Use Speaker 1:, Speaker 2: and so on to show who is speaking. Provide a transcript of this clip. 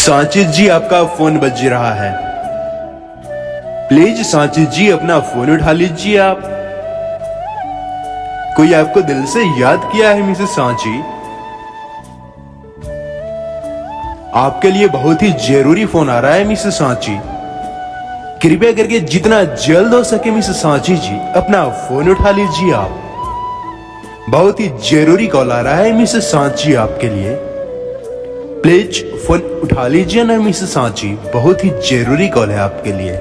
Speaker 1: साचिद जी, आपका फोन बज रहा है। प्लीज साचिद जी, अपना फोन उठा लीजिए आप। कोई आपको दिल से याद किया है मिसेस सांची। आपके लिए बहुत ही जरूरी फोन आ रहा है मिसेस सांची। कृपया करके जितना जल्द हो सके मिसेस सांची जी, अपना फोन उठा लीजिए आप। बहुत ही जरूरी कॉल आ रहा है मिसेस सांची आपके लिए। प्लीज फोन उठा लीजिए ना मिसेस सांची, बहुत ही जरूरी कॉल है आपके लिए।